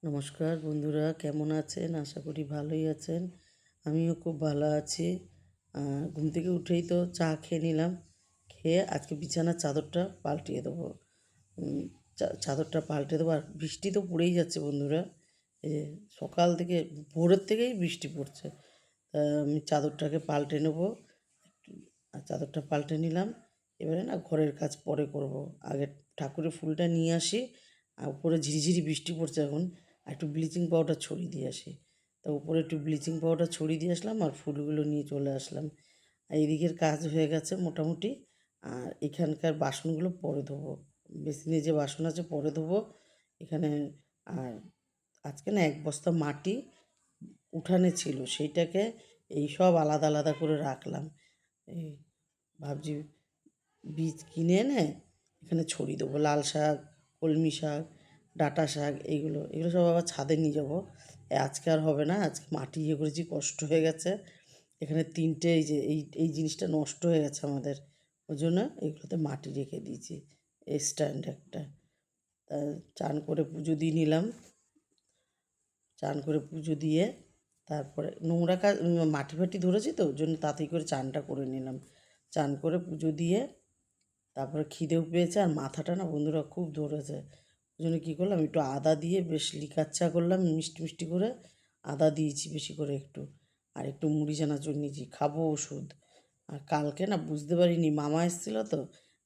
নমস্কার বন্ধুরা, কেমন আছেন? আশা করি ভালোই আছেন। আমিও খুব ভালো আছি। ঘুম থেকে উঠেই তো চা খেয়ে নিলাম। খেয়ে আজকে বিছানার চাদরটা পাল্টিয়ে দেবো। চাদরটা পাল্টে দেবো। আর বৃষ্টি তো পড়েই যাচ্ছে বন্ধুরা। এই যে সকাল থেকে ভোরের থেকেই বৃষ্টি পড়ছে। আমি চাদরটাকে পাল্টে নেবো। আর চাদরটা পাল্টে নিলাম। এবারে না ঘরের কাজ পরে করব। আগে ঠাকুরের ফুলটা নিয়ে আসি। আর উপরে ঝিরিঝিরি বৃষ্টি পড়ছে এখন। আর একটু ব্লিচিং পাউডার ছড়িয়ে দিয়ে আসি। তা উপরে একটু ব্লিচিং পাউডার ছড়িয়ে দিয়ে আসলাম আর ফুলগুলো নিয়ে চলে আসলাম। আর এদিকের কাজ হয়ে গেছে মোটামুটি। আর এখানকার বাসনগুলো পরে ধোবো। বেসিনে যে বাসন আছে পরে ধোবো এখানে। আর আজকে না 1 বস্তা মাটি উঠানে ছিল, সেইটাকে এই সব আলাদা আলাদা করে রাখলাম। এই ভাবছি বীজ কিনে এনে এখানে ছড়িয়ে দেবো। লাল শাক, কলমি শাক, ডাঁটা শাক, এগুলো সব আবার ছাদে নিয়ে যাবো। আজকে আর হবে না, আজকে মাটি ইয়ে করেছি, কষ্ট হয়ে গেছে। এখানে 3টে এই যে এই জিনিসটা নষ্ট হয়ে গেছে আমাদের, ওই জন্য এগুলোতে মাটি রেখে দিয়েছি। এই স্ট্যান্ড একটা। চান করে পুজো দিয়ে নিলাম। চান করে পুজো দিয়ে তারপরে নোংরা কাজ, মাটি ফাটি ধরেছি তো ওই জন্য তাড়াতাড়ি করে চানটা করে নিলাম। চান করে পুজো দিয়ে তারপরে খিদেও পেয়েছে আর মাথাটা না বন্ধুরা খুব ধরেছে। ওই জন্য কী করলাম, একটু আদা দিয়ে বেশ লিকার চা করলাম, মিষ্টি মিষ্টি করে আদা দিয়েছি বেশি করে একটু। আর একটু মুড়ি চানাচুর নিয়েছি, খাবো ওষুধ। আর কালকে না বুঝতে পারিনি, মামা এসেছিলো তো,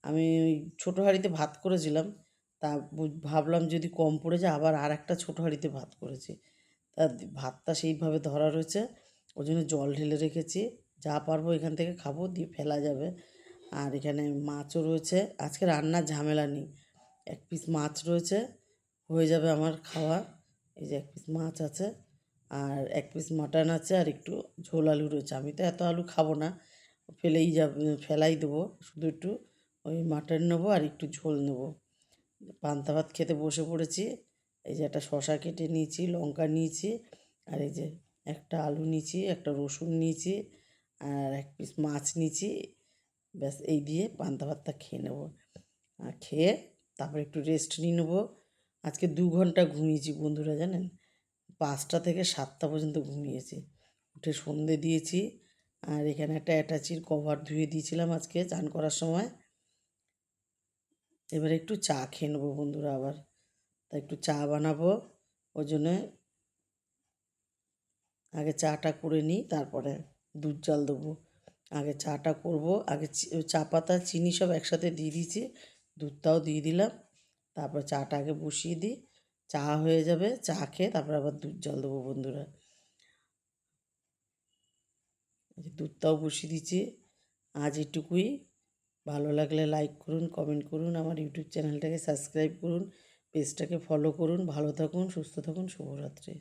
আমি ওই ছোটো হাঁড়িতে ভাত করেছিলাম। তা ভাবলাম যদি কম পড়ে যায়, আবার আর একটা ছোটো হাঁড়িতে ভাত করেছি। তা ভাতটা সেইভাবে ধরা রয়েছে, ওই জন্য জল ঢেলে রেখেছি। যা পারবো এখান থেকে খাবো, দিয়ে ফেলা যাবে। আর এখানে মাছও রয়েছে, আজকে রান্নার ঝামেলা নেই। 1 পিস মাছ রয়েছে, হয়ে যাবে আমার খাওয়া। এই যে 1 পিস মাছ আছে, আর 1 পিস মাটন আছে, আর একটু ঝোল আলু রয়েছে। আমি তো এত আলু খাবো না, ফেলাই দেবো। শুধু একটু ওই মাটন নেবো আর একটু ঝোল নেবো। পান্তা ভাত খেতে বসে পড়েছি। এই যে একটা শসা কেটে নিয়েছি, লঙ্কা নিয়েছি, আর এই যে একটা আলু নিয়েছি, একটা রসুন নিয়েছি, আর 1 পিস মাছ নিয়েছি। ব্যাস এই দিয়ে পান্তা ভাতটা খেয়ে নেবো। আর খেয়ে তারপরে একটু রেস্ট নিয়ে নেবো। আজকে 2 ঘন্টা ঘুমিয়েছি বন্ধুরা, জানেন? 5টা থেকে 7টা পর্যন্ত ঘুমিয়েছি। উঠে সন্ধে দিয়েছি। আর এখানে একটা অ্যাটাচির কভার ধুয়ে দিয়েছিলাম আজকে চান করার সময়। এবারে একটু চা খেয়ে নেবো বন্ধুরা আবার। তাই একটু চা বানাবো, ওই জন্যে আগে চাটা করে নিই, তারপরে দুধ জাল দেবো। আগে চাটা করবো, আগে চা পাতা চিনি সব একসাথে দিয়ে দিয়েছি, দুধটাও দিয়ে দিলাম। তারপর চাটা আগে বসিয়ে দিই, চা হয়ে যাবে, চা খেয়ে তারপর আবার দুধ জাল দেবো বন্ধুরা। দুধটাও বসিয়ে দিচ্ছি। আজ এটুকুই। ভালো লাগলে লাইক করুন, কমেন্ট করুন, আমার ইউটিউব চ্যানেলটাকে সাবস্ক্রাইব করুন, পেজটাকে ফলো করুন। ভালো থাকুন, সুস্থ থাকুন, শুভরাত্রি।